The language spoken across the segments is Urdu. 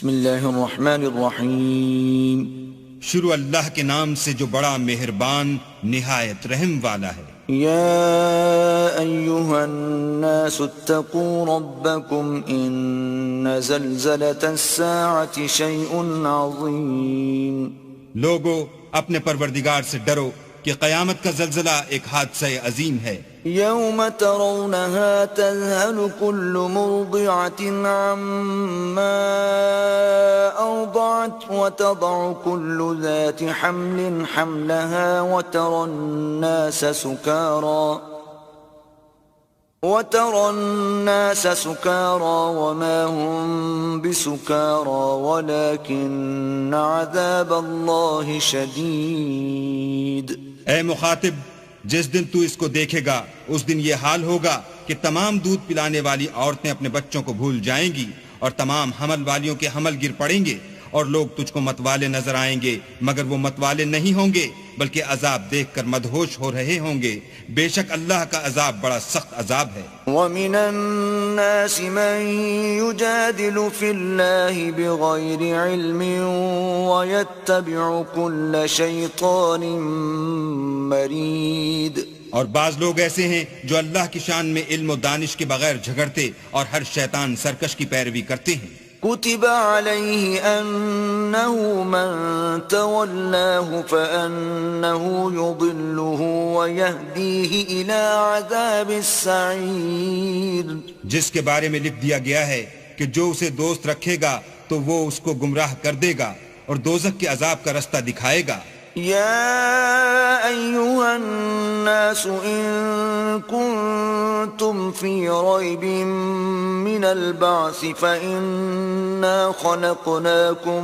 بسم اللہ الرحمن الرحیم شروع اللہ کے نام سے جو بڑا مہربان نہایت رحم والا ہے۔ یا ایہا الناس اتقوا ربکم ان زلزلة الساعة شیء عظیم۔ لوگو اپنے پروردگار سے ڈرو کہ قیامت کا زلزلہ ایک حادثہ عظیم ہے۔ یوم ترونها تذهل كل مرضعة عما أرضعت وتضع كل ذات حمل حملها وترى الناس سكارى وما هم بسكارى ولكن عذاب الله شديد۔ اے مخاطب، جس دن تو اس کو دیکھے گا اس دن یہ حال ہوگا کہ تمام دودھ پلانے والی عورتیں اپنے بچوں کو بھول جائیں گی اور تمام حمل والیوں کے حمل گر پڑیں گے، اور لوگ تجھ کو متوالے نظر آئیں گے مگر وہ متوالے نہیں ہوں گے بلکہ عذاب دیکھ کر مدہوش ہو رہے ہوں گے۔ بے شک اللہ کا عذاب بڑا سخت عذاب ہے۔ وَمِنَ النَّاسِ مَن يُجَادِلُ فِي اللَّهِ بِغَيْرِ عِلْمٍ وَيَتَّبِعُ كُلَّ شَيْطَانٍ مَرِيدٍ۔ اور بعض لوگ ایسے ہیں جو اللہ کی شان میں علم و دانش کے بغیر جھگڑتے اور ہر شیطان سرکش کی پیروی کرتے ہیں۔ كتب عليه أنه من تولاه فأنه يضله ويهديه إلى عذاب السعير۔ جس کے بارے میں لکھ دیا گیا ہے کہ جو اسے دوست رکھے گا تو وہ اس کو گمراہ کر دے گا اور دوزخ کے عذاب کا رستہ دکھائے گا۔ يا أيها الناس إن كنتم في ريب من البعث فإنا خلقناكم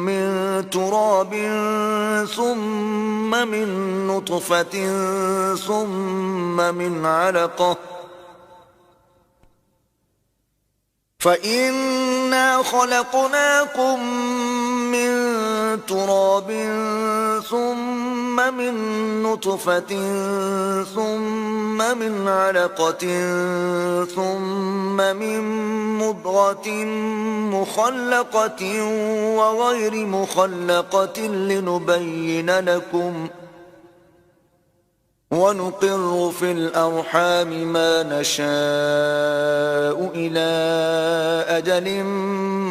من تراب ثم من نطفة ثم من علقة فإنا خلقناكم من تراب ثم من نطفة ثم من علقة ثم من مضغة مخلقة وغير مخلقة لنبين لكم ونقر في الأرحام ما نشاء إلى أجل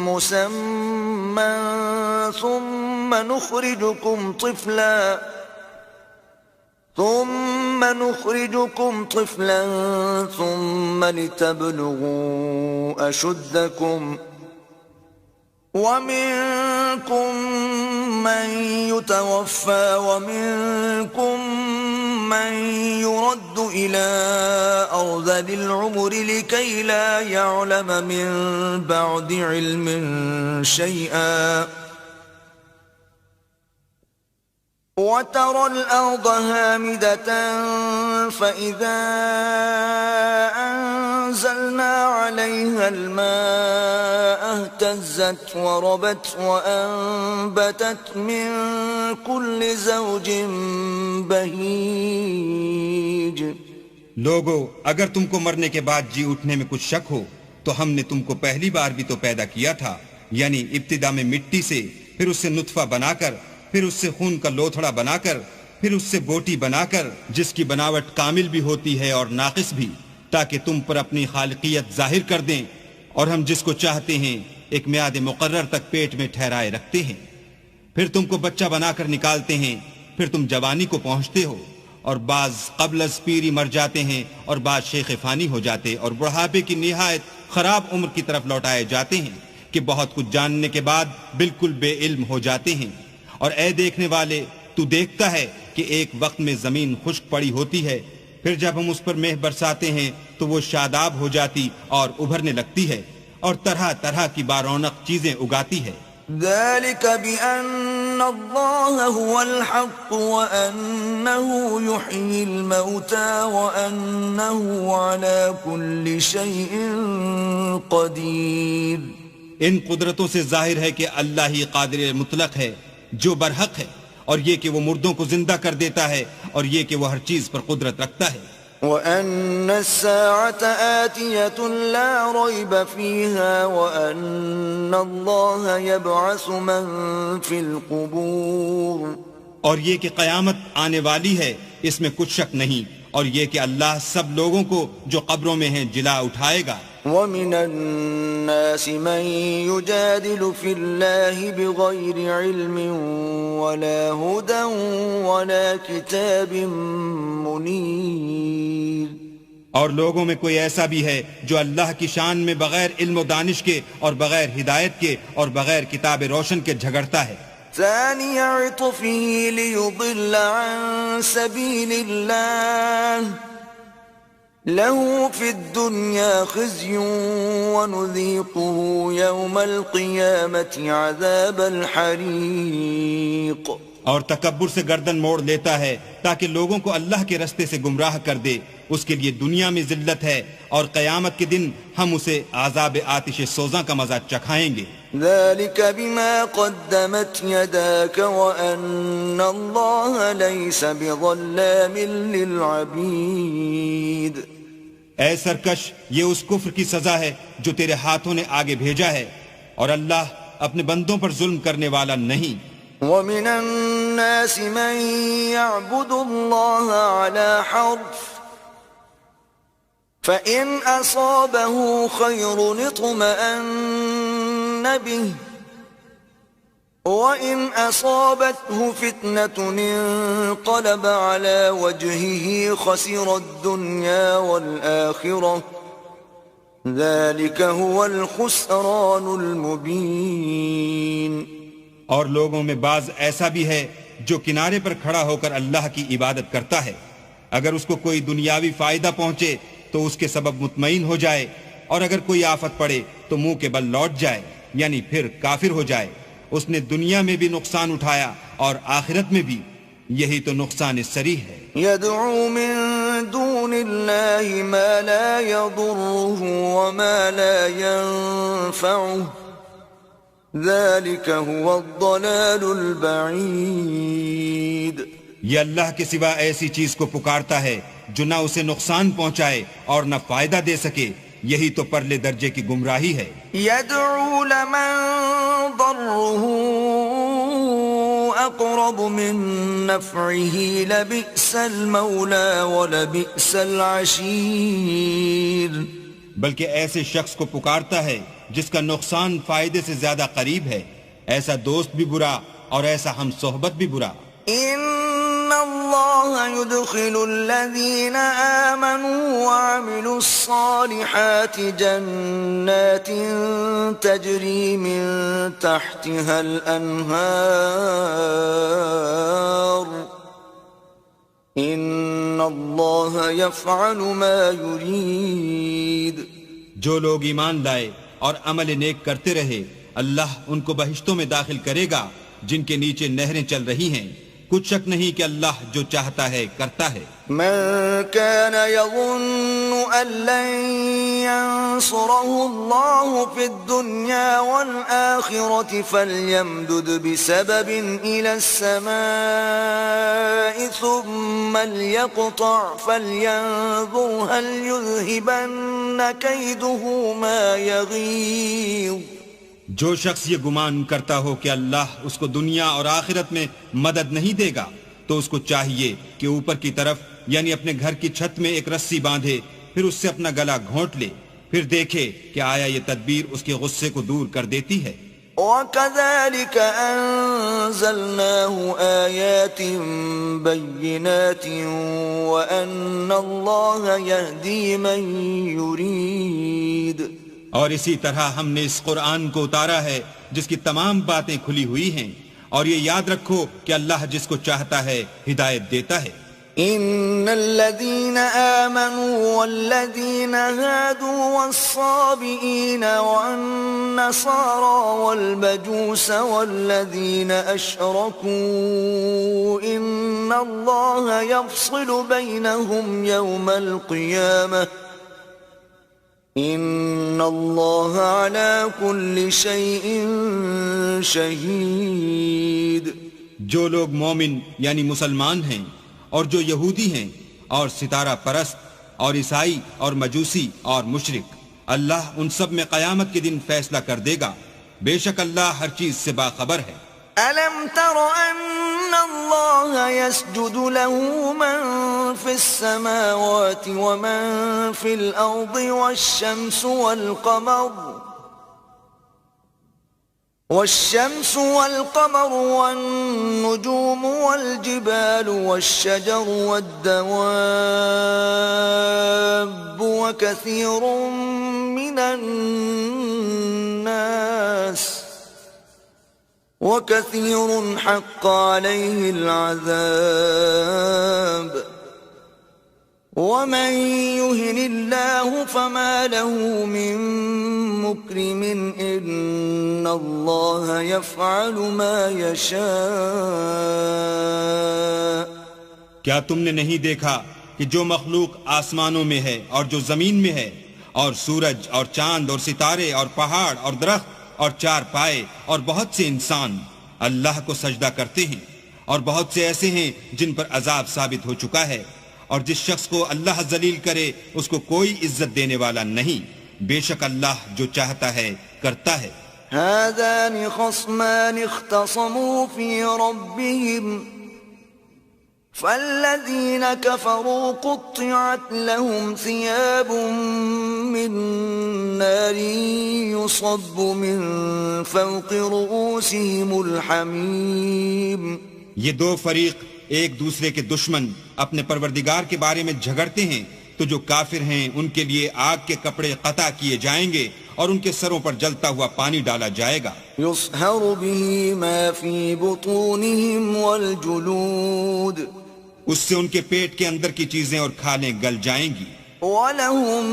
مسمى ثم نخرجكم طفلا ثم لتبلغوا أشدكم ومنكم من يتوفى ومنكم من يرد إلى أرذل العمر لكي لا يعلم من بعد علم شيئا وترى الأرض هامدة فإذا أنزلنا عليها الماء اهتزت وربت وأنبتت من كل زوج بهيج۔ لوگو اگر تم کو مرنے کے بعد جی اٹھنے میں کچھ شک ہو تو ہم نے تم کو پہلی بار بھی تو پیدا کیا تھا، یعنی ابتدا میں مٹی سے، پھر اس سے نطفہ بنا کر، پھر اس سے خون کا لوتھڑا بنا کر، پھر اس سے بوٹی بنا کر، جس کی بناوٹ کامل بھی ہوتی ہے اور ناقص بھی، تاکہ تم پر اپنی خالقیت ظاہر کر دیں، اور ہم جس کو چاہتے ہیں ایک میعاد مقرر تک پیٹ میں ٹھہرائے رکھتے ہیں، پھر تم کو بچہ بنا کر نکالتے ہیں، پھر تم جوانی کو پہنچتے ہو، اور بعض قبل از پیری مر جاتے ہیں اور بعض شیخ فانی ہو جاتے اور بڑھاپے کی نہایت خراب عمر کی طرف لوٹائے جاتے ہیں کہ بہت کچھ جاننے کے بعد بالکل بے علم ہو جاتے ہیں۔ اور اے دیکھنے والے، تو دیکھتا ہے کہ ایک وقت میں زمین خشک پڑی ہوتی ہے، پھر جب ہم اس پر مہ برساتے ہیں تو وہ شاداب ہو جاتی اور ابھرنے لگتی ہے اور طرح طرح کی بارونق چیزیں اگاتی ہے۔ ذلك بأن الله هو الحق وأنه يحيي الموتى وأنه على كل شيء قدير۔ ان قدرتوں سے ظاہر ہے کہ اللہ ہی قادر مطلق ہے جو برحق ہے، اور یہ کہ وہ مردوں کو زندہ کر دیتا ہے، اور یہ کہ وہ ہر چیز پر قدرت رکھتا ہے۔ وأن الساعة آتية لا ريب فيها وأن الله يبعث من في القبور. اور یہ کہ قیامت آنے والی ہے اس میں کچھ شک نہیں، اور یہ کہ اللہ سب لوگوں کو جو قبروں میں ہیں جلا اٹھائے گا. وَمِنَ النَّاسِ مَن يُجَادِلُ فِي اللَّهِ بِغَيْرِ عِلْمٍ وَلَا هُدًى وَلَا كِتَابٍ مُنِيرٍ. اور لوگوں میں کوئی ایسا بھی ہے جو اللہ کی شان میں بغیر علم و دانش کے اور بغیر ہدایت کے اور بغیر کتاب روشن کے جھگڑتا ہے. ثاني عطفه ليضل عن سبيل الله له في الدنيا خزي ونذيقه يوم القيامة عذاب الحريق. اور تکبر سے گردن موڑ لیتا ہے تاکہ لوگوں کو اللہ کے رستے سے گمراہ کر دے. اس کے لیے دنیا میں ذلت ہے اور قیامت کے دن ہم اسے عذاب آتش سوزاں کا مزہ چکھائیں گے. ذلك بما قدمت يداك وأن الله ليس بظلام للعبيد. اے سرکش، یہ اس کفر کی سزا ہے جو تیرے ہاتھوں نے آگے بھیجا ہے، اور اللہ اپنے بندوں پر ظلم کرنے والا نہیں. ومن الناس من يعبد الله على حرف فإن أصابه خير اطمأن به وإن أصابته فتنة انقلب على وجهه خسر الدنيا والآخرة ذلك هو الخسران المبين. اور لوگوں میں بعض ایسا بھی ہے جو کنارے پر کھڑا ہو کر اللہ کی عبادت کرتا ہے، اگر اس کو کوئی دنیاوی فائدہ پہنچے تو اس کے سبب مطمئن ہو جائے، اور اگر کوئی آفت پڑے تو منہ کے بل لوٹ جائے، یعنی پھر کافر ہو جائے. اس نے دنیا میں بھی نقصان اٹھایا اور آخرت میں بھی، یہی تو نقصان صریح ہے. يدعو من دون الله ما لا يضره وما لا ينفعه ذلك هو الضلال البعيد. یہ اللہ کے سوا ایسی چیز کو پکارتا ہے جو نہ اسے نقصان پہنچائے اور نہ فائدہ دے سکے، یہی تو پرلے درجے کی گمراہی ہے. يدعو لمن ضره أقرب من نفعه لبئس المولى ولبئس العشير. بلکہ ایسے شخص کو پکارتا ہے جس کا نقصان فائدے سے زیادہ قریب ہے، ایسا دوست بھی برا اور ایسا ہم صحبت بھی برا. ان اللہ يدخل الذین آمنوا وعملوا الصالحات جنات تجری من تحتها الانہار ان اللہ يفعل ما يريد. جو لوگ ایمان لائے اور عمل نیک کرتے رہے، اللہ ان کو بہشتوں میں داخل کرے گا جن کے نیچے نہریں چل رہی ہیں. کچھ شک نہیں کہ اللہ جو چاہتا ہے کرتا ہے. من كان يظن أن لن ينصره الله في الدنيا والآخرة فليمدد بسبب إلى السماء ثم ليقطع فلينظر هل يذهبن كيده ما يغيظ. جو شخص یہ گمان کرتا ہو کہ اللہ اس کو دنیا اور آخرت میں مدد نہیں دے گا تو اس کو چاہیے کہ اوپر کی طرف یعنی اپنے گھر کی چھت میں ایک رسی باندھے، پھر اس سے اپنا گلا گھونٹ لے، پھر دیکھے کہ آیا یہ تدبیر اس کے غصے کو دور کر دیتی ہے. وَكَذَلِكَ أَنزَلْنَاهُ آيَاتٍ بَيِّنَاتٍ وَأَنَّ اللَّهَ يَهْدِي مَن يُرِيدُ. اور اسی طرح ہم نے اس قرآن کو اتارا ہے جس کی تمام باتیں کھلی ہوئی ہیں، اور یہ یاد رکھو کہ اللہ جس کو چاہتا ہے ہدایت دیتا ہے. ان الذين آمنوا والذين هادوا والصابئين والنصارى والمجوس والذين أشركوا إن الله يفصل بينهم يوم القيامة ان اللہ علی کل شیء شہید. جو لوگ مومن یعنی مسلمان ہیں اور جو یہودی ہیں اور ستارہ پرست اور عیسائی اور مجوسی اور مشرک، اللہ ان سب میں قیامت کے دن فیصلہ کر دے گا، بے شک اللہ ہر چیز سے باخبر ہے۔ أَلَمْ تَرَ أَنَّ اللَّهَ يَسْجُدُ لَهُ مَن فِي السَّمَاوَاتِ وَمَن فِي الْأَرْضِ والشمس والقمر والنجوم والجبال والشجر والدواب وكثير حق عليه العذاب ومن يهن الله فما له من مكرم إن الله يفعل ما يشاء۔ کیا تم نے نہیں دیکھا کہ جو مخلوق آسمانوں میں ہے اور جو زمین میں ہے، اور سورج اور چاند اور ستارے اور پہاڑ اور درخت اور چار پائے اور بہت سے انسان اللہ کو سجدہ کرتے ہیں، اور بہت سے ایسے ہیں جن پر عذاب ثابت ہو چکا ہے، اور جس شخص کو اللہ ذلیل کرے اس کو کوئی عزت دینے والا نہیں، بے شک اللہ جو چاہتا ہے کرتا ہے۔ هذان خصمان اختصموا في ربهم فالذين كفروا قطعت لهم ثياب من نار يصب من فوق رؤوسهم الحميم۔ یہ دو فریق ایک دوسرے کے دشمن اپنے پروردگار کے بارے میں جھگڑتے ہیں، تو جو کافر ہیں ان کے لیے آگ کے کپڑے قطع کیے جائیں گے اور ان کے سروں پر جلتا ہوا پانی ڈالا جائے گا۔ يصهر به ما في بطونهم والجلود، اس سے ان کے پیٹ کے اندر کی چیزیں اور کھالیں گل جائیں گی۔ وَلَهُم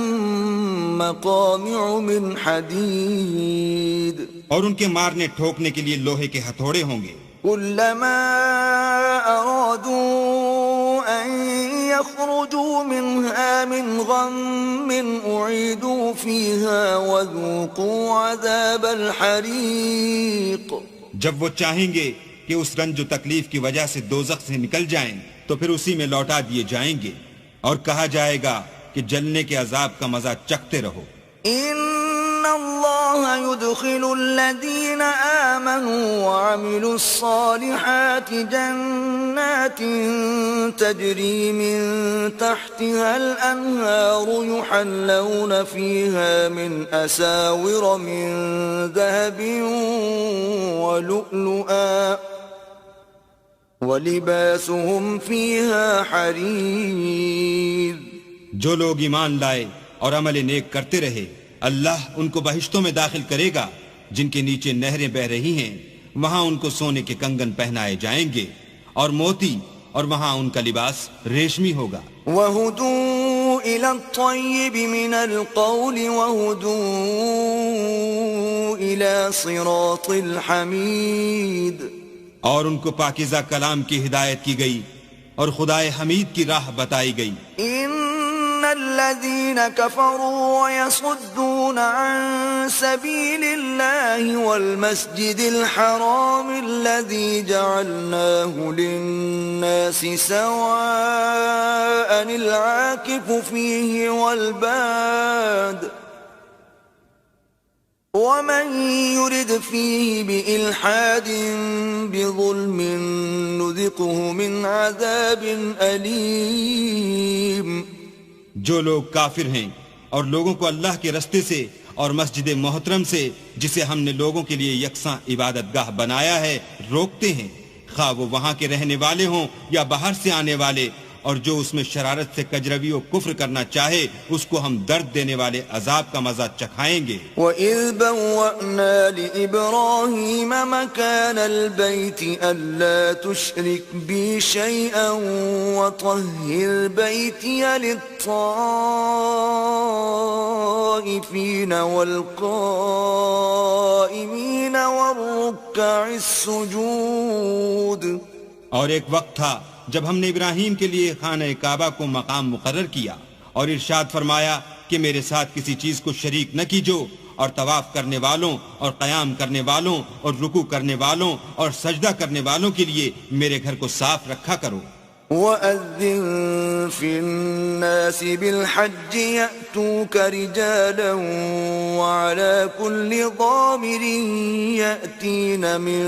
مَّقَامِعُ مِنْ حَدِيدٍ، اور ان کے مارنے ٹھوکنے کے لیے لوہے کے ہتھوڑے ہوں گے۔ كلما أرادوا أن يخرجوا منها من غم أعيدوا فيها وذوقوا عذاب الحريق۔ جب وہ چاہیں گے کہ اس رنج و تکلیف کی وجہ سے دوزخ سے نکل جائیں تو پھر اسی میں لوٹا دیے جائیں گے، اور کہا جائے گا کہ جلنے کے عذاب کا مزہ چکھتے رہو۔ إن الله يدخل الذين آمنوا وعملوا الصالحات جنات تجري من تحتها الأنهار يحلون فيها من أساور من ذهب ولؤلؤا ولباسهم فيها حرير۔ جو لوگ ایمان لائے اور عمل نیک کرتے رہے، اللہ ان کو بہشتوں میں داخل کرے گا جن کے نیچے نہریں بہ رہی ہیں، وہاں ان کو سونے کے کنگن پہنائے جائیں گے اور موتی، اور وہاں ان کا لباس ریشمی ہوگا۔ وَهُدُوا إِلَى الطَّيِّبِ مِنَ الْقَوْلِ وَهُدُوا إِلَى صِرَاطِ الْحَمِيدِ، اور ان کو پاکیزہ کلام کی ہدایت کی گئی اور خدائے حمید کی راہ بتائی گئی۔ الذين كفروا ويصدون عن سبيل الله والمسجد الحرام الذي جعلناه للناس سواء العاكف فيه والباد ومن يرد فيه بإلحاد بظلم نذقه من عذاب أليم۔ جو لوگ کافر ہیں اور لوگوں کو اللہ کے رستے سے اور مسجد محترم سے، جسے ہم نے لوگوں کے لیے یکساں عبادت گاہ بنایا ہے، روکتے ہیں، خواہ وہ وہاں کے رہنے والے ہوں یا باہر سے آنے والے، اور جو اس میں شرارت سے کجروی و کفر کرنا چاہے اس کو ہم درد دینے والے عذاب کا مزہ چکھائیں گے۔ وَإِذْ بَوَّأْنَا لِإِبْرَاهِيمَ مَكَانَ الْبَيْتِ أَلَّا تُشْرِكْ بِي شَيْئًا وَطَهِّرْ بَيْتِيَ لِلطَّائِفِينَ وَالْقَائِمِينَ وَالرُّكَّعِ السُّجُودِ۔ اور ایک وقت تھا جب ہم نے ابراہیم کے لیے خانہ کعبہ کو مقام مقرر کیا اور ارشاد فرمایا کہ میرے ساتھ کسی چیز کو شریک نہ کیجو، اور طواف کرنے والوں اور قیام کرنے والوں اور رکوع کرنے والوں اور سجدہ کرنے والوں کے لیے میرے گھر کو صاف رکھا کرو۔ وَأَذِّن فِي النَّاسِ بِالْحَجِّ يَأْتُوكَ رِجَالًا وَعَلَى كُلِّ ضَامِرٍ يَأْتِينَ مِنْ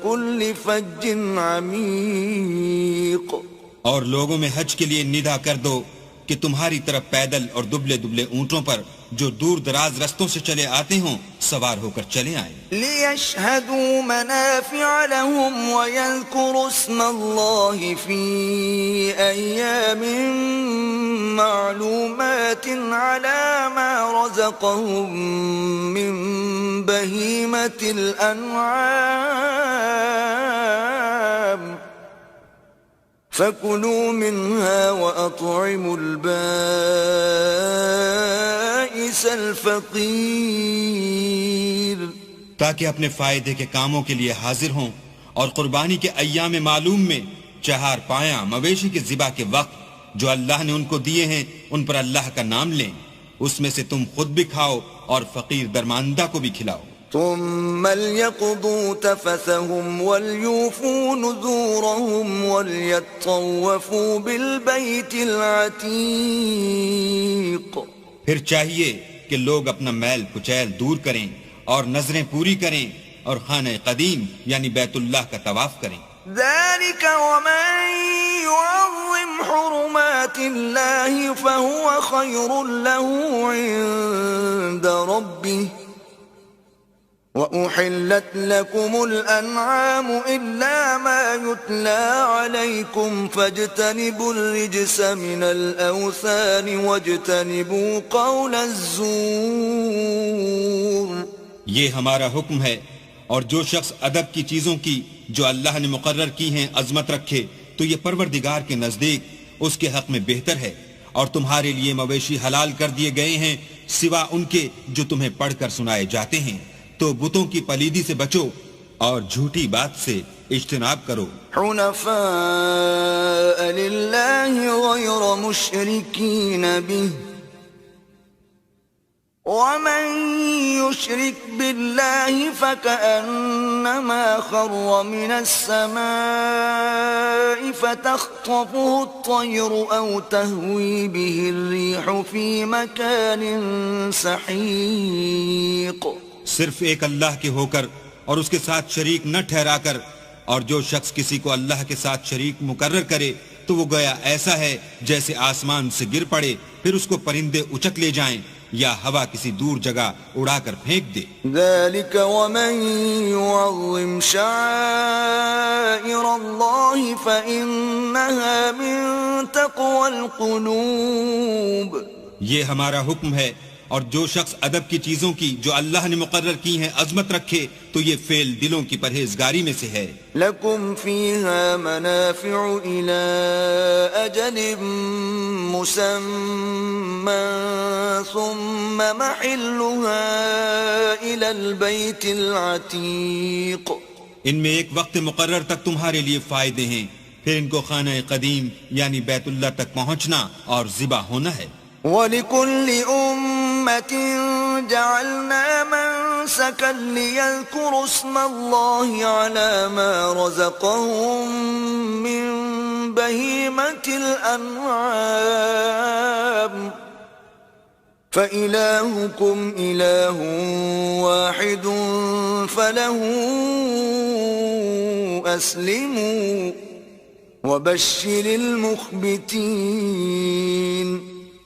كُلِّ فَجٍّ عَمِيقٍ. اور لوگوں میں حج کے لیے ندا کر دو کہ تمہاری طرف پیدل اور دبلے دبلے اونٹوں پر جو دور دراز رستوں سے چلے آتے ہوں سوار ہو کر چلے آئیں. لِيَشْهَدُوا مَنَافِعَ لَهُمْ وَيَذْكُرُوا اسْمَ اللَّهِ فِي أَيَّامٍ مَّعْلُومَاتٍ عَلَى مَا رَزَقَهُم مِّن بَهِيمَةِ الْأَنْعَامِ فَكُلُوا مِنْهَا وَأَطْعِمُوا الْبَائِسَ الْفَقِيرَ. تاکہ اپنے فائدے کے کاموں کے لیے حاضر ہوں اور قربانی کے ایام معلوم میں چہار پایاں مویشی کے ذبح کے وقت جو اللہ نے ان کو دیے ہیں ان پر اللہ کا نام لیں. اس میں سے تم خود بھی کھاؤ اور فقیر درماندہ کو بھی کھلاؤ. ثم ليقضوا تفثهم وليوفوا نذورهم وليطوفوا بالبيت العتيق. پھر چاہیے کہ لوگ اپنا میل کچیل دور کریں اور نظریں پوری کریں اور خانہ قدیم یعنی بیت اللہ کا طواف کریں. ذلك ومن يعظم حرمات الله فهو خير له عند ربه وأحلت لكم الأنعام إلا ما يتلى عليكم فاجتنبوا الرجس من الأوثان واجتنبوا قول الزور. یہ ہمارا حکم ہے اور جو شخص ادب کی چیزوں کی جو اللہ نے مقرر کی ہیں عظمت رکھے تو یہ پروردگار کے نزدیک اس کے حق میں بہتر ہے. اور تمہارے لیے مویشی حلال کر دیے گئے ہیں سوا ان کے جو تمہیں پڑھ کر سنائے جاتے ہیں. تو بتوں کی پلیدی سے بچو اور جھوٹی بات سے اجتناب کرو. حنفاء للہ غیر مشرکین به ومن يشرك بالله فكأنما خر من السماء فتخطفه الطير أو تهوي به الريح في مكان سحيق. صرف ایک اللہ کے ہو کر اور اس کے ساتھ شریک نہ ٹھہرا کر، اور جو شخص کسی کو اللہ کے ساتھ شریک مقرر کرے تو وہ گویا ایسا ہے جیسے آسمان سے گر پڑے پھر اس کو پرندے اچک لے جائیں یا ہوا کسی دور جگہ اڑا کر پھینک دے. ذلك ومن يعظم شعائر الله فإنها من تقوى القلوب. یہ ہمارا حکم ہے اور جو شخص ادب کی چیزوں کی جو اللہ نے مقرر کی ہیں عظمت رکھے تو یہ فعل دلوں کی پرہیزگاری میں سے ہے. لکم فیہا منافع الى اجل مسمى ثم محلها الى البیت العتیق. ان میں ایک وقت مقرر تک تمہارے لیے فائدے ہیں، پھر ان کو خانہ قدیم یعنی بیت اللہ تک پہنچنا اور ذبح ہونا ہے. وَلِكُلِّ أُمَّةٍ جَعَلْنَا مَنسَكًا لِيَذْكُرُوا اسْمَ اللَّهِ عَلَى مَا رَزَقَهُم مِّن بَهِيمَةِ الْأَنْعَامِ فَإِلَٰهُكُمْ إِلَٰهٌ وَاحِدٌ فَلَهُ أَسْلِمُوا وَبَشِّرِ الْمُخْبِتِينَ.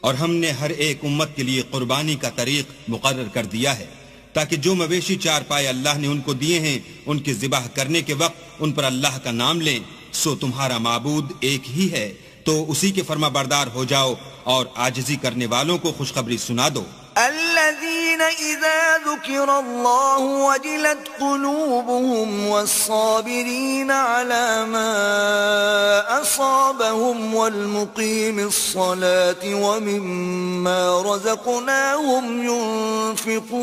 اور ہم نے ہر ایک امت کے لیے قربانی کا طریق مقرر کر دیا ہے تاکہ جو مویشی چار پائے اللہ نے ان کو دیے ہیں ان کے ذبح کرنے کے وقت ان پر اللہ کا نام لیں. سو تمہارا معبود ایک ہی ہے تو اسی کے فرما بردار ہو جاؤ اور عاجزی کرنے والوں کو خوشخبری سنا دو. الذين إذا ذكر الله وجلت قلوبهم والصابرين على ما أصابهم والمقيم الصلاة ومما رزقناهم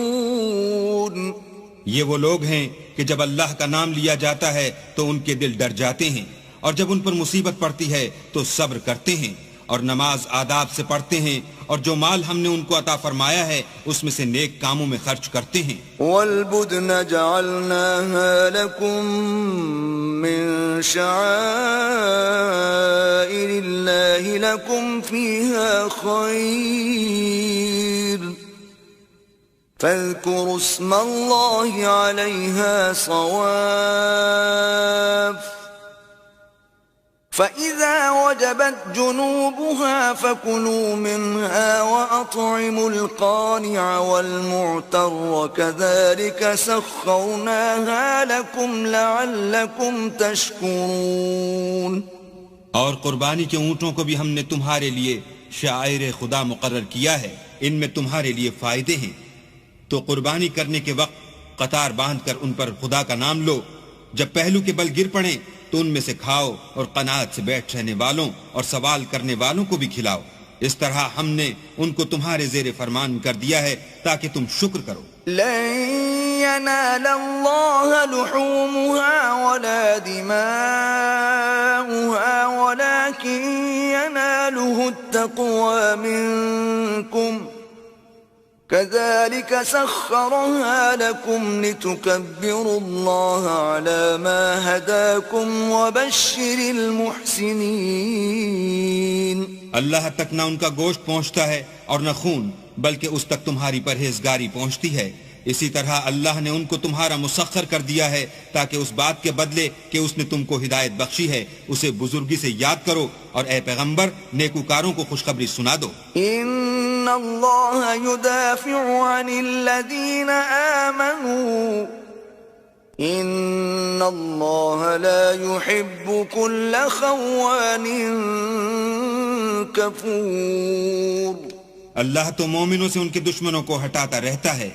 ينفقون. یہ وہ لوگ ہیں کہ جب اللہ کا نام لیا جاتا ہے تو ان کے دل ڈر جاتے ہیں اور جب ان پر مصیبت پڑتی ہے تو صبر کرتے ہیں اور نماز آداب سے پڑھتے ہیں اور جو مال ہم نے ان کو عطا فرمایا ہے اس میں سے نیک کاموں میں خرچ کرتے ہیں. والبدن جعلناها لكم من شعائر الله لكم فيها خير فاذكروا اسم الله عليها صواف فإذا وجبت جنوبها فكلوا منها وأطعموا القانع والمعتر كذلك سخرناها لكم لعلكم تشكرون. اور قربانی کے اونٹوں کو بھی ہم نے تمہارے لیے شعائر خدا مقرر کیا ہے، ان میں تمہارے لیے فائدے ہیں. تو قربانی کرنے کے وقت قطار باندھ کر ان پر خدا کا نام لو، جب پہلو کے بل گر پڑیں تو ان میں سے کھاؤ اور قناعت سے بیٹھ رہنے والوں اور سوال کرنے والوں کو بھی کھلاؤ. اس طرح ہم نے ان کو تمہارے زیر فرمان کر دیا ہے تاکہ تم شکر کرو. لن ينال الله لحومها ولا دماؤها ولكن يناله التقوى منكم كذلك سخرها لكم لتكبروا الله على ما هداكم وبشر المحسنين. اللہ تک نہ ان کا گوشت پہنچتا ہے اور نہ خون، بلکہ اس تک تمہاری پرہیزگاری پہنچتی ہے. اسی طرح اللہ نے ان کو تمہارا مسخر کر دیا ہے تاکہ اس بات کے بدلے کہ اس نے تم کو ہدایت بخشی ہے اسے بزرگی سے یاد کرو، اور اے پیغمبر نیکوکاروں کو خوشخبری سنا دو. ان اللہ یدافع عن الذین آمنوا ان اللہ لا يحب كل خوان کفور. اللہ تو مومنوں سے ان کے دشمنوں کو ہٹاتا رہتا ہے،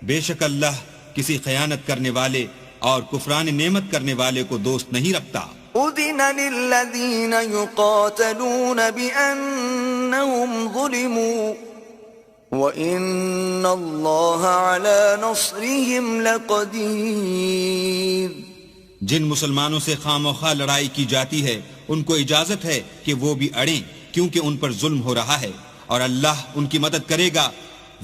بے شک اللہ کسی خیانت کرنے والے اور کفران نعمت کرنے والے کو دوست نہیں رکھتا. اذن للذین یقاتلون بأنہم ظلموا وَإِنَّ اللَّهَ عَلَى نَصْرِهِمْ لَقَدِيرٌ. جن مسلمانوں سے خواہ لڑائی کی جاتی ہے ان کو اجازت ہے کہ وہ بھی اڑیں، کیونکہ ان پر ظلم ہو رہا ہے، اور اللہ ان کی مدد کرے گا،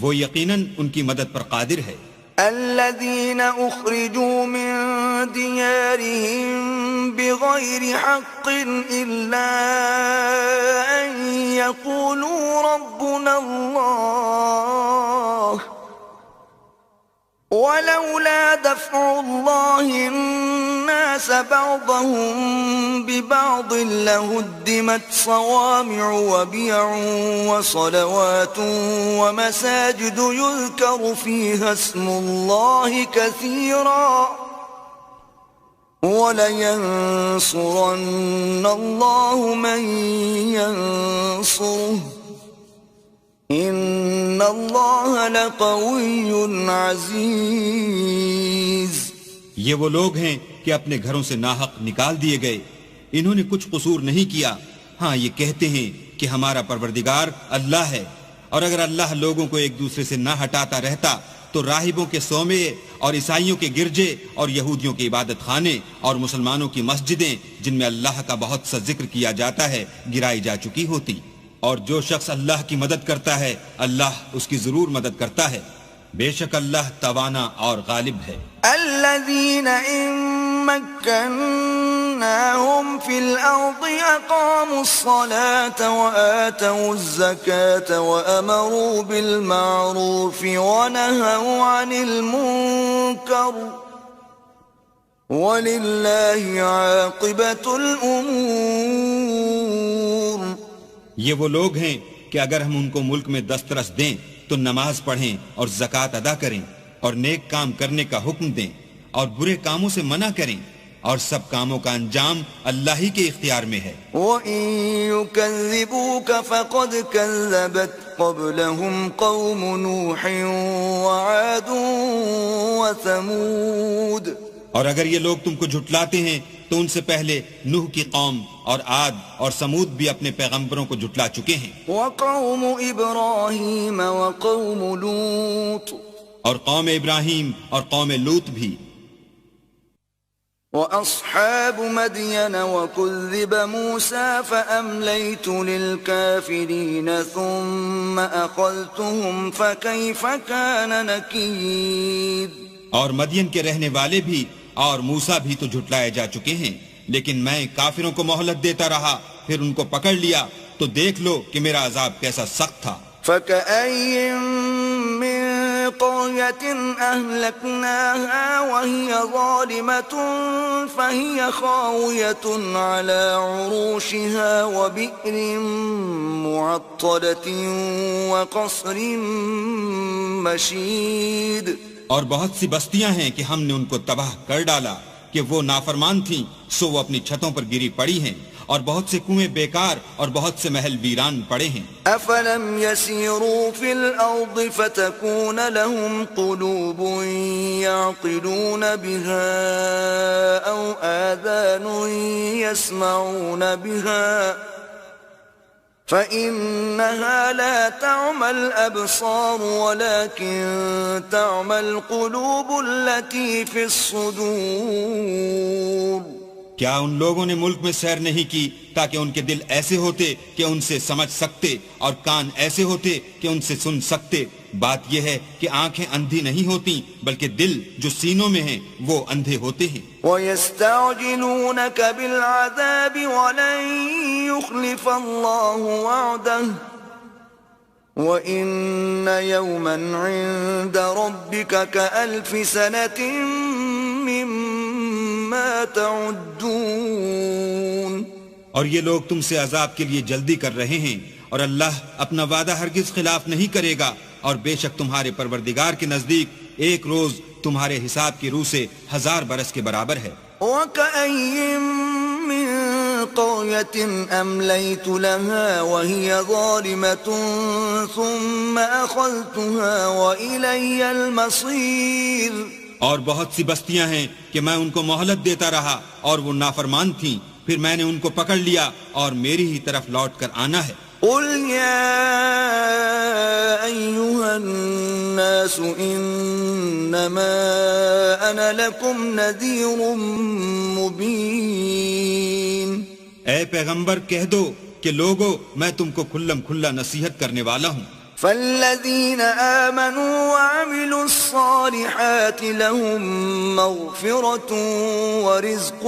وہ یقیناً ان کی مدد پر قادر ہے. الذين أخرجوا من ديارهم بغير حق إلا أن يقولوا ربنا الله ولولا دفع الله الناس بعضهم ببعض لهدمت صوامع وبيع وصلوات ومساجد يذكر فيها اسم الله كثيرا ولينصرن الله من ينصره ان اللہ لقوی عزیز. یہ وہ لوگ ہیں کہ اپنے گھروں سے ناحق نکال دیے گئے، انہوں نے کچھ قصور نہیں کیا. ہاں یہ کہتے ہیں کہ ہمارا پروردگار اللہ ہے، اور اگر اللہ لوگوں کو ایک دوسرے سے نہ ہٹاتا رہتا تو راہبوں کے صومعے اور عیسائیوں کے گرجے اور یہودیوں کے عبادت خانے اور مسلمانوں کی مسجدیں جن میں اللہ کا بہت سا ذکر کیا جاتا ہے گرائی جا چکی ہوتی. اور جو شخص اللہ کی مدد کرتا ہے اللہ اس کی ضرور مدد کرتا ہے، بے شک اللہ توانا اور غالب ہے. الذين إن مكناهم في الأرض أقاموا الصلاة وآتوا الزكاة وأمروا بالمعروف ونهوا عن المنكر ولله عاقبة الأمور. یہ وہ لوگ ہیں کہ اگر ہم ان کو ملک میں دسترس دیں تو نماز پڑھیں اور زکوٰۃ ادا کریں اور نیک کام کرنے کا حکم دیں اور برے کاموں سے منع کریں، اور سب کاموں کا انجام اللہ ہی کے اختیار میں ہے. وَإِن يُكَذِّبُوكَ فَقَدْ كَذَّبَتْ قَبْلَهُمْ قَوْمُ نُوحٍ وَعَادٌ وَثَمُودَ. اور اگر یہ لوگ تم کو جھٹلاتے ہیں تو ان سے پہلے نوح کی قوم اور عاد اور سمود بھی اپنے پیغمبروں کو جھٹلا چکے ہیں. وَقَوْمُ إِبْرَاهِيمَ وَقَوْمُ لُوطٍ. اور قوم ابراہیم اور قوم لوط بھی. وأصحاب مدين وكذب موسى فأمليت للكافرين ثم أخذتهم فكيف كان نكير. اور مدین کے رہنے والے بھی اور موسیٰ بھی تو جھٹلائے جا چکے ہیں، لیکن میں کافروں کو مہلت دیتا رہا، پھر ان کو پکڑ لیا، تو دیکھ لو کہ میرا عذاب کیسا سخت تھا. فكأي من قرية أهلكناها وهي ظالمة فهي خاوية على عروشها وبئر معطلة وقصر مشيد. اور بہت سی بستیاں ہیں کہ ہم نے ان کو تباہ کر ڈالا کہ وہ نافرمان تھیں، سو وہ اپنی چھتوں پر گری پڑی ہیں، اور بہت سے کنویں بیکار اور بہت سے محل ویران پڑے ہیں. افلم يسيروا في الارض فتكون لهم قلوب يعقلون بها او آذان يسمعون بها فإنها لا تعمى الأبصار ولكن تعمى القلوب التي في الصدور. کیا ان لوگوں نے ملک میں سیر نہیں کی تاکہ ان کے دل ایسے ہوتے کہ ان سے سمجھ سکتے اور کان ایسے ہوتے کہ ان سے سن سکتے؟ بات یہ ہے کہ آنکھیں اندھی نہیں ہوتی بلکہ دل جو سینوں میں ہیں وہ اندھے ہوتے ہیں. وَيَسْتَعْجِلُونَكَ بِالْعَذَابِ وَلَن يُخْلِفَ اللَّهُ وَعْدَهُ وَإِنَّ يَوْمًا عِندَ رَبِّكَ كَأَلْفِ سَنَةٍ مِّمَّا تَعُدُّونَ. اور یہ لوگ تم سے عذاب کے لیے جلدی کر رہے ہیں، اور اللہ اپنا وعدہ ہرگز خلاف نہیں کرے گا، اور بے شک تمہارے پروردگار کے نزدیک ایک روز تمہارے حساب کی روح سے 1000 برس کے برابر ہے. وَكَأَيٍّ مِّن قَرْيَةٍ أَمْلَيْتُ لَهَا وَهِيَ ظَالِمَةٌ ثُمَّ أَخَذْتُهَا وَإِلَيَّ الْمَصِيرُ. اور بہت سی بستیاں ہیں کہ میں ان کو مہلت دیتا رہا اور وہ نافرمان تھیں، پھر میں نے ان کو پکڑ لیا اور میری ہی طرف لوٹ کر آنا ہے. قُلْ يَا أَيُّهَا النَّاسُ إِنَّمَا أَنَا لَكُمْ نَذِيرٌ مُبِينٌ. اے پیغمبر کہہ دو کہ لوگو میں تم کو کھلم کھلا نصیحت کرنے والا ہوں. فالذين آمنوا وعملوا الصالحات لهم مغفرة ورزق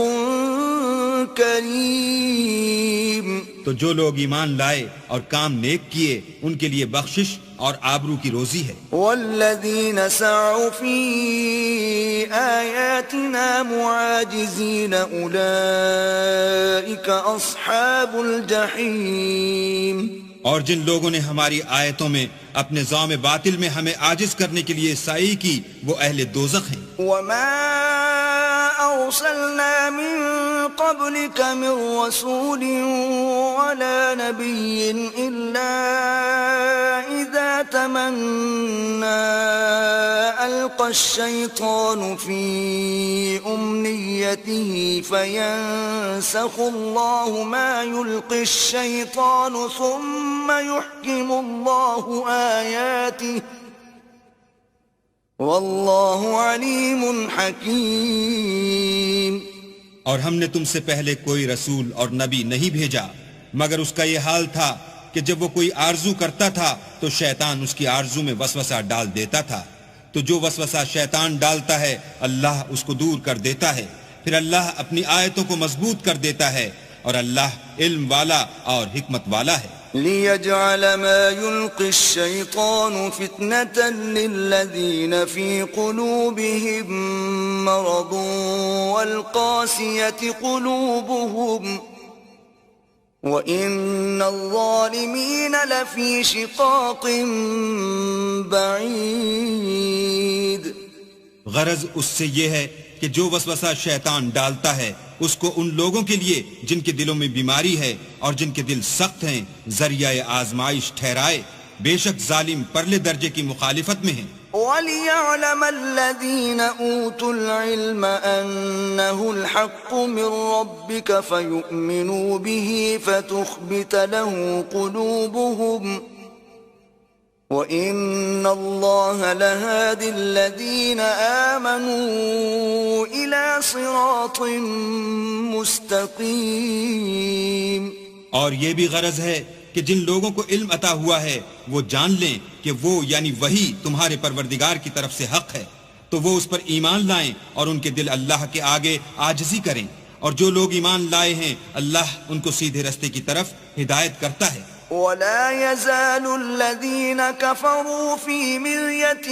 کریم. تو جو لوگ ایمان لائے اور کام نیک کیے ان کے لیے بخشش اور آبرو کی روزی ہے. والذین سعوا فی آیاتنا معاجزین اولئک اصحاب الجحیم. اور جن لوگوں نے ہماری آیتوں میں اپنے ذوم باطل میں ہمیں عاجز کرنے کے لیے سعی کی وہ اہل دوزخ ہیں. وما أرسلنا من قبلك من رسول ولا نبي إلا إذا تمنى ألقى الشيطان في أمنيته فينسخ الله ما يلقي الشيطان ثم يحكم الله آياته واللہ علیم حکیم. اور ہم نے تم سے پہلے کوئی رسول اور نبی نہیں بھیجا مگر اس کا یہ حال تھا کہ جب وہ کوئی آرزو کرتا تھا تو شیطان اس کی آرزو میں وسوسہ ڈال دیتا تھا، تو جو وسوسہ شیطان ڈالتا ہے اللہ اس کو دور کر دیتا ہے، پھر اللہ اپنی آیتوں کو مضبوط کر دیتا ہے، اور اللہ علم والا اور حکمت والا ہے. لِيَجْعَلَ مَا يُلْقِي الشَّيْطَانُ فِتْنَةً لِلَّذِينَ فِي قُلُوبِهِم مَّرَضٌ وَالْقَاسِيَةِ قُلُوبُهُمْ وَإِنَّ الظَّالِمِينَ لَفِي شِقَاقٍ بَعِيدٍ. غرض اس سے یہ ہے کہ جو وسوسہ شیطان ڈالتا ہے اس کو ان لوگوں کے لیے جن کے دلوں میں بیماری ہے اور جن کے دل سخت ہیں ذریعہ آزمائش ٹھہرائے، بے شک ظالم پرلے درجے کی مخالفت میں ہیں. وَلِيَعْلَمَ الَّذِينَ أُوتُوا الْعِلْمَ أَنَّهُ الْحَقُّ مِنْ رَبِّكَ فَيُؤْمِنُوا بِهِ فَتُخْبِتَ لَهُ قُلُوبُهُمْ وَإِنَّ اللَّهَ لَهَادِ الَّذِينَ آمَنُوا إِلَى صِرَاطٍ مُسْتَقِيمٍ۔ اور یہ بھی غرض ہے کہ جن لوگوں کو علم عطا ہوا ہے وہ جان لیں کہ وہ یعنی وہی تمہارے پروردگار کی طرف سے حق ہے، تو وہ اس پر ایمان لائیں اور ان کے دل اللہ کے آگے عاجزی کریں، اور جو لوگ ایمان لائے ہیں اللہ ان کو سیدھے رستے کی طرف ہدایت کرتا ہے۔ وَلَا يَزَالُ الَّذِينَ كَفَرُوا فِي مِرْيَةٍ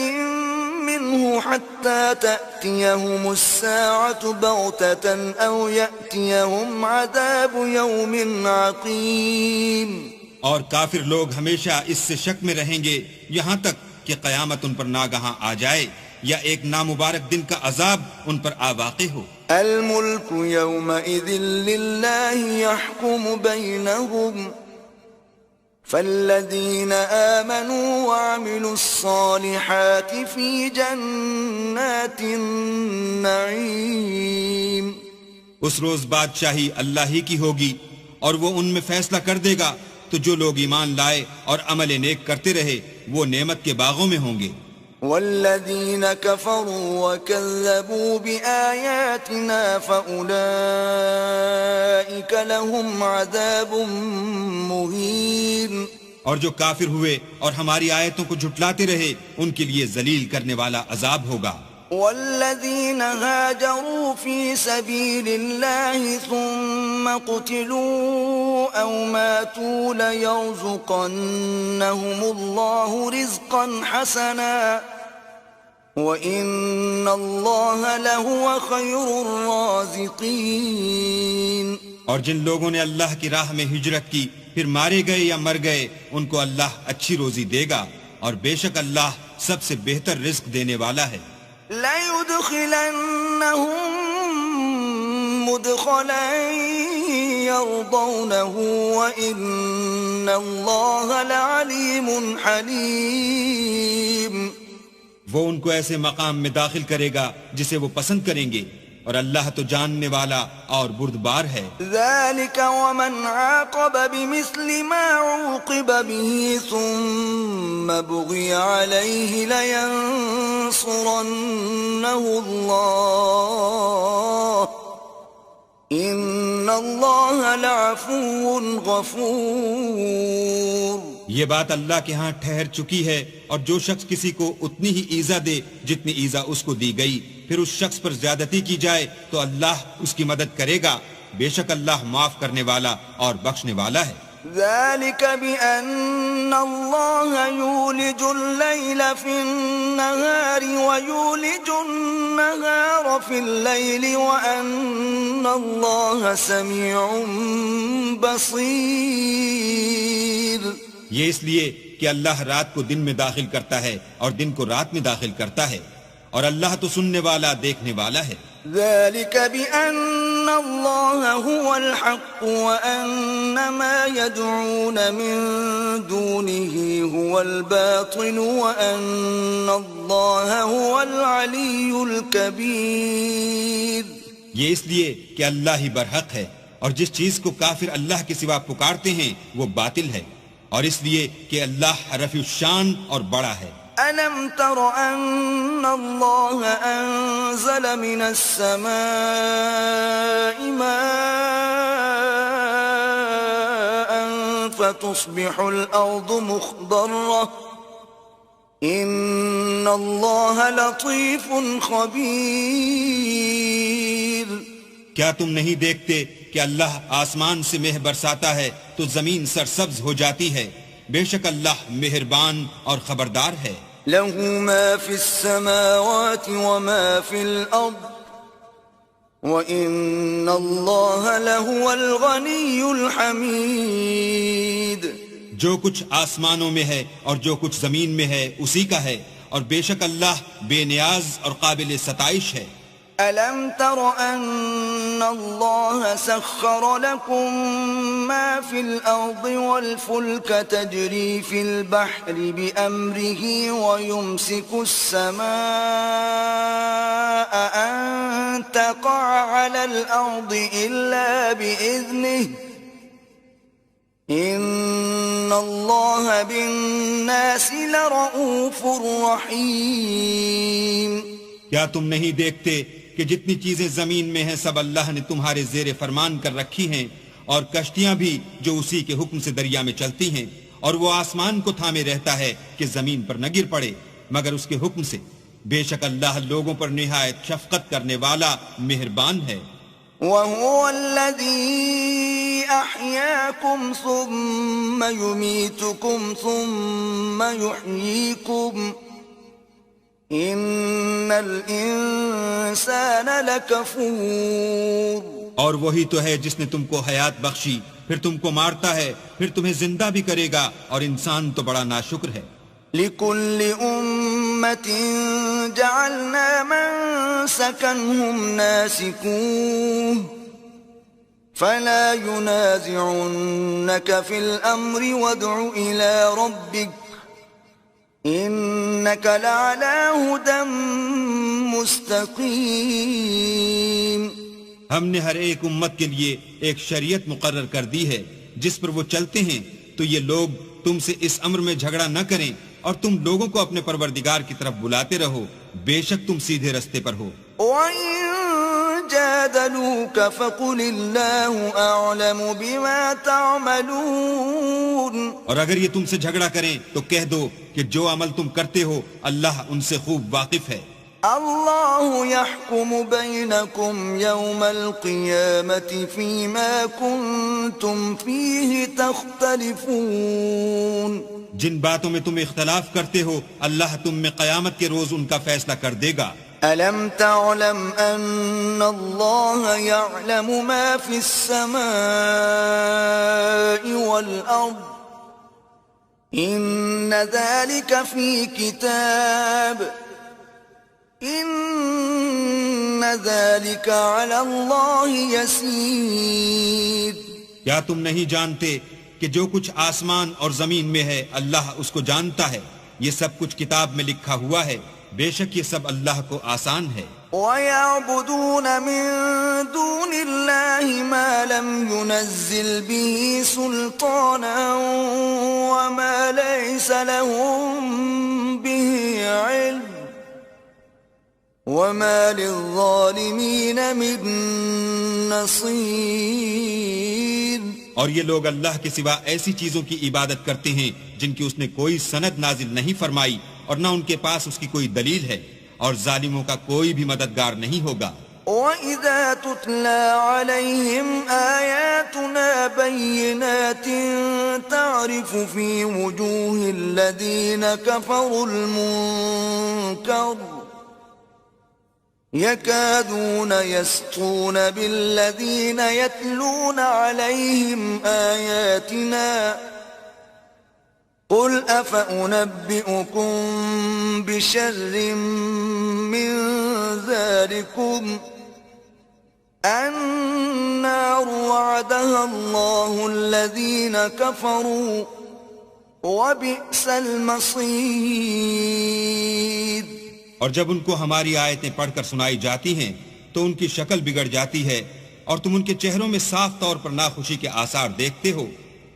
مِّنْهُ حَتَّى تَأْتِيَهُمُ السَّاعَةُ بَغْتَةً أَوْ يَأْتِيَهُمْ عَذَابُ يَوْمٍ عَقِيمٍ۔ اور کافر لوگ ہمیشہ اس سے شک میں رہیں گے یہاں تک کہ قیامت ان پر ناگہاں آ جائے یا ایک نامبارک دن کا عذاب ان پر آ واقع ہو۔ الْمُلْكُ يَوْمَئِذٍ لِلَّهِ يَحْكُمُ بَيْنَهُمْ فالذين آمنوا وعملوا الصالحات في جنات النعيم۔ اس روز بادشاہی اللہ ہی کی ہوگی اور وہ ان میں فیصلہ کر دے گا، تو جو لوگ ایمان لائے اور عمل نیک کرتے رہے وہ نعمت کے باغوں میں ہوں گے۔ والذين كفروا وكذبوا بآياتنا فأولئك لهم عذاب مهين۔ اور جو کافر ہوئے اور ہماری آیتوں کو جھٹلاتے رہے ان کے لیے ذلیل کرنے والا عذاب ہوگا۔ والذين هاجروا في سبيل الله ثم قتلوا أو ماتوا ليرزقنهم الله رزقا حسنا وَإِنَّ اللَّهَ لَهُوَ خَيْرُ الرَّازِقِينَ۔ اور جن لوگوں نے اللہ کی راہ میں ہجرت کی پھر مارے گئے یا مر گئے ان کو اللہ اچھی روزی دے گا، اور بے شک اللہ سب سے بہتر رزق دینے والا ہے۔ لَيُدْخِلَنَّهُم مُدْخَلًا يَرْضَوْنَهُ وَإِنَّ اللَّهَ لَعَلِيمٌ حَلِيمٌ۔ وہ ان کو ایسے مقام میں داخل کرے گا جسے وہ پسند کریں گے، اور اللہ تو جاننے والا اور بردبار ہے۔ ذَلِكَ وَمَنْ عَاقَبَ بِمِثْلِ مَا عُوقِبَ بِهِ ثُمَّ بُغِيَ عَلَيْهِ لَيَنصُرَنَّهُ اللَّهُ إِنَّ اللَّهَ لَعَفُوٌّ غَفُورٌ۔ یہ بات اللہ کے ہاں ٹھہر چکی ہے، اور جو شخص کسی کو اتنی ہی ایذا دے جتنی ایذا اس کو دی گئی، پھر اس شخص پر زیادتی کی جائے تو اللہ اس کی مدد کرے گا، بے شک اللہ معاف کرنے والا اور بخشنے والا ہے۔ ذَلِكَ بِأَنَّ اللَّهَ يُولِجُ اللَّيْلَ فِي النَّهَارِ وَيُولِجُ النَّهَارَ فِي اللَّيْلِ وَأَنَّ اللَّهَ سَمِيعٌ بَصِيرٌ۔ یہ اس لیے کہ اللہ رات کو دن میں داخل کرتا ہے اور دن کو رات میں داخل کرتا ہے، اور اللہ تو سننے والا دیکھنے والا ہے۔ ذَلِكَ بِأَنَّ اللَّهَ هُوَ الْحَقُّ وَأَنَّ مَا يَدْعُونَ مِن دُونِهِ هُوَ الْبَاطِلُ وَأَنَّ اللَّهَ هُوَ الْعَلِيُّ الْكَبِيرُ۔ یہ اس لیے کہ اللہ ہی برحق ہے، اور جس چیز کو کافر اللہ کے سوا پکارتے ہیں وہ باطل ہے، اور اس لیے کہ اللہ رفیع الشان اور بڑا ہے۔ أَلَمْ تَرَ أَنَّ اللَّهَ أَنزَلَ مِنَ السَّمَاءِ مَاءً فَتُصْبِحُ الْأَرْضُ مُخْضَرَّةً إِنَّ اللَّهَ لَطِيفٌ خَبِيرٌ۔ کیا تم نہیں دیکھتے کہ اللہ آسمان سے مہ برساتا ہے تو زمین سرسبز ہو جاتی ہے، بے شک اللہ مہربان اور خبردار ہے۔ لَهُ مَا فِي السَّمَاوَاتِ وَمَا فِي الْأَرْضِ وَإِنَّ اللَّهَ لَهُوَ الْغَنِيُّ الْحَمِيدُ۔ جو کچھ آسمانوں میں ہے اور جو کچھ زمین میں ہے اسی کا ہے، اور بے شک اللہ بے نیاز اور قابل ستائش ہے۔ أَلَمْ تَرَ أَنَّ اللَّهَ سَخَّرَ لَكُم مَّا فِي الْأَرْضِ وَالْفُلْكَ تَجْرِي فِي الْبَحْرِ بِأَمْرِهِ وَيُمْسِكُ السَّمَاءَ أَن تَقَعَ عَلَى الْأَرْضِ إِلَّا بِإِذْنِهِ وَيُنَزِّلُ الْغَيْثَ مِن بَعْدِ مَا قَنَطُوا وَيَنشُرُ الرَّحْمَةَ مَن يَشَاءُ وَيُهْلِكُ الْكَافِرِينَ۔ إن الله بالناس لرؤوف رحيم. کیا تم نہیں دیکھتے کہ جتنی چیزیں زمین میں ہیں سب اللہ نے تمہارے زیر فرمان کر رکھی ہیں، اور کشتیاں بھی جو اسی کے حکم سے دریا میں چلتی ہیں، اور وہ آسمان کو تھامے رہتا ہے کہ زمین پر نہ گر پڑے مگر اس کے حکم سے. بے شک اللہ لوگوں پر نہایت شفقت کرنے والا مہربان ہے. وهو الذي أحياكم ثم يميتكم ثم يحييكم إن الإنسان لكفور. اور وہی تو ہے جس نے تم کو حیات بخشی، پھر تم کو مارتا ہے، پھر تمہیں زندہ بھی کرے گا، اور انسان تو بڑا ناشکر ہے. لكل أمة جعلنا منسكا هم ناسكوه فلا ينازعنك في الأمر وادع إلى ربك إنك لعلى هدى مستقيم. ہم نے ہر ایک امت کے لیے ایک شریعت مقرر کر دی ہے جس پر وہ چلتے ہیں، تو یہ لوگ تم سے اس امر میں جھگڑا نہ کریں، اور تم لوگوں کو اپنے پروردگار کی طرف بلاتے رہو، بے شک تم سیدھے رستے پر ہو. وَإِن جَادَلُوكَ فَقُلِ اللَّهُ أَعْلَمُ بِمَا تَعْمَلُونَ. اور اگر یہ تم سے جھگڑا کریں تو کہہ دو کہ جو عمل تم کرتے ہو اللہ ان سے خوب واقف ہے. اللہ يحكم بينكم يوم القيامة فيما كنتم فيه تختلفون. جن باتوں میں تم اختلاف کرتے ہو اللہ تم میں قیامت کے روز ان کا فیصلہ کر دے گا. ألم تعلم أن الله يعلم ما في السماء والأرض إن ذلك في كتاب إن ذلك على الله يسير. کیا تم نہیں جانتے کہ جو کچھ آسمان اور زمین میں ہے اللہ اس کو جانتا ہے، یہ سب کچھ کتاب میں لکھا ہوا ہے، بے شک یہ سب اللہ کو آسان ہے. وَيَعْبُدُونَ مِن دُونِ اللَّهِ مَا لَمْ يُنَزِّلْ بِهِ سُلْطَانًا وَمَا لَيْسَ لَهُم بِهِ عِلْمٌ وَمَا لِلظَّالِمِينَ مِن نَصِيرٍ. اور یہ لوگ اللہ کے سوا ایسی چیزوں کی عبادت کرتے ہیں جن کی اس نے کوئی سند نازل نہیں فرمائی، اور نہ ان کے پاس اس کی کوئی دلیل ہے، اور ظالموں کا کوئی بھی مددگار نہیں ہوگا. وَإِذَا تُتْلَى عَلَيْهِمْ آيَاتُنَا بَيِّنَاتٍ تَعْرِفُ فِي وُجُوهِ الَّذِينَ كَفَرُوا الْمُنكَرَ يَكَادُونَ يَسْطُونَ بِالَّذِينَ يَتْلُونَ عَلَيْهِمْ آيَاتِنَا قُلْ أَفَأُنَبِّئُكُمْ بِشَرٍّ مِّن ذَلِكُمْ النَّارُ وَعَدَهَا اللَّهُ الَّذِينَ كَفَرُوا وَبِئْسَ الْمَصِيرُ. اور جب ان کو ہماری آیتیں پڑھ کر سنائی جاتی ہیں تو ان کی شکل بگڑ جاتی ہے، اور تم ان کے چہروں میں صاف طور پر ناخوشی کے آثار دیکھتے ہو.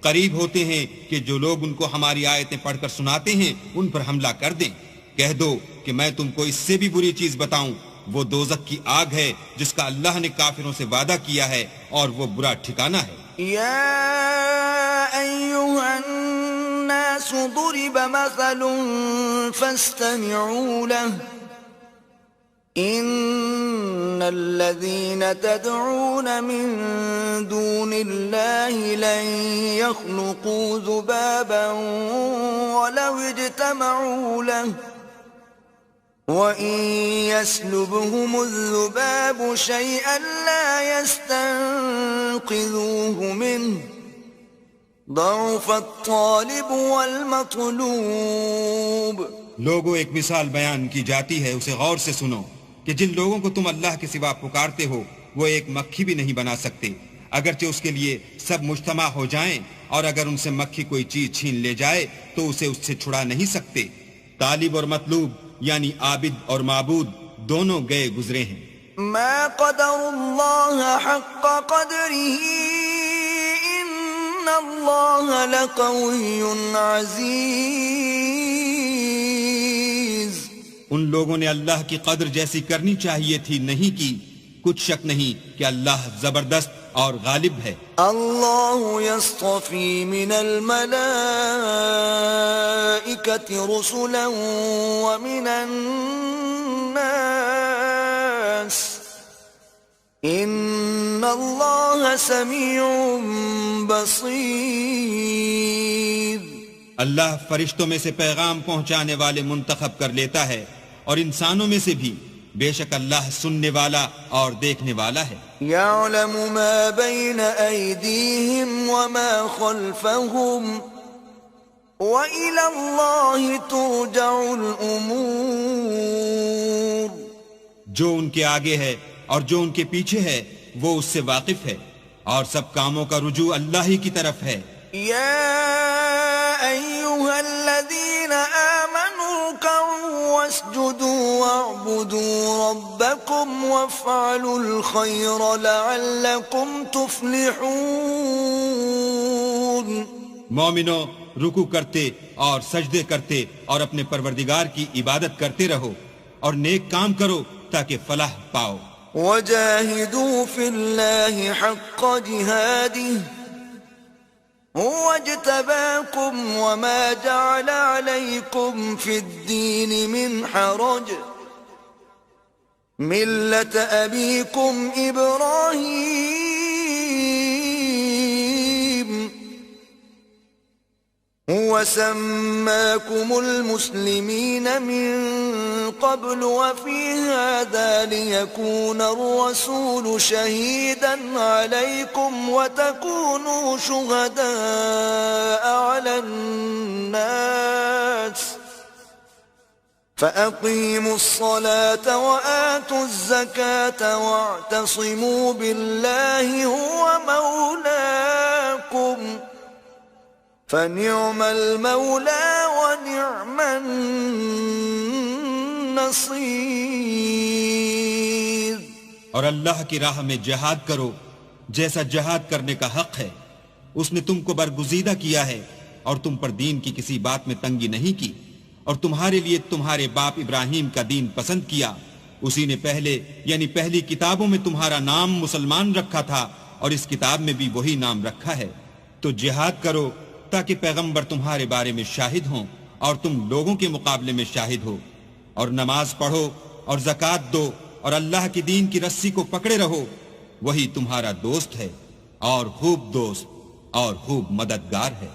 قریب ہوتے ہیں کہ جو لوگ ان کو ہماری آیتیں پڑھ کر سناتے ہیں ان پر حملہ کر دیں. کہہ دو کہ میں تم کو اس سے بھی بری چیز بتاؤں، وہ دوزخ کی آگ ہے جس کا اللہ نے کافروں سے وعدہ کیا ہے، اور وہ برا ٹھکانہ ہے. یا ایھا الناس ضرب مثل فاستمعوا له إن الذين تدعون من دون الله لن يخلقوا ذبابا ولو اجتمعوا له وإن يسلبهم الذباب شيئا لا يستنقذوه منه ضعف الطالب والمطلوب. لوگوں ایک مثال بیان کی جاتی ہے، اسے غور سے سنو کہ جن لوگوں کو تم اللہ کے سوا پکارتے ہو وہ ایک مکھی بھی نہیں بنا سکتے، اگرچہ اس کے لیے سب مجتمع ہو جائیں، اور اگر ان سے مکھی کوئی چیز چھین لے جائے تو اسے اس سے چھڑا نہیں سکتے. طالب اور مطلوب یعنی عابد اور معبود دونوں گئے گزرے ہیں. ما قدر اللہ حق قدره إن اللہ لقوی عزیز. ان لوگوں نے اللہ کی قدر جیسی کرنی چاہیے تھی نہیں کی. کچھ شک نہیں کہ اللہ زبردست اور غالب ہے. اللہ یصطفی من الملائکۃ رسلا ومن الناس ان اللہ سمیع بصیر. اللہ فرشتوں میں سے پیغام پہنچانے والے منتخب کر لیتا ہے اور انسانوں میں سے بھی. بے شک اللہ سننے والا اور دیکھنے والا ہے. یعلم ما بین ایدیہم وما خلفہم وإلی اللہ ترجع الامور. جو ان کے آگے ہے اور جو ان کے پیچھے ہے وہ اس سے واقف ہے اور سب کاموں کا رجوع اللہ ہی کی طرف ہے. یا ایہا الذین آمنوا ارکعوا واسجدوا واعبدوا ربکم وافعلوا الخیر لعلکم تفلحون. مومنو رکوع کرتے اور سجدے کرتے اور اپنے پروردگار کی عبادت کرتے رہو اور نیک کام کرو تاکہ فلاح پاؤ. وجاہدوا فی اللہ حق جہادہ هو اجتباكم وما جعل عليكم في الدين من حرج ملة أبيكم إبراهيم هو سماكم المسلمين من قبل وفي هذا ليكون الرسول شهيدا عليكم وتكونوا شهداء على الناس فأقيموا الصلاة وآتوا الزكاة واعتصموا بالله هو مولاكم فنعم المولى ونعم النصير. اور اللہ کی راہ میں جہاد کرو جیسا جہاد کرنے کا حق ہے. اس نے تم کو برگزیدہ کیا ہے اور تم پر دین کی کسی بات میں تنگی نہیں کی اور تمہارے لیے تمہارے باپ ابراہیم کا دین پسند کیا. اسی نے پہلے یعنی پہلی کتابوں میں تمہارا نام مسلمان رکھا تھا اور اس کتاب میں بھی وہی نام رکھا ہے. تو جہاد کرو تاکہ پیغمبر تمہارے بارے میں شاہد ہوں اور تم لوگوں کے مقابلے میں شاہد ہو. اور نماز پڑھو اور زکوٰۃ دو اور اللہ کی دین کی رسی کو پکڑے رہو. وہی تمہارا دوست ہے اور خوب دوست اور خوب مددگار ہے.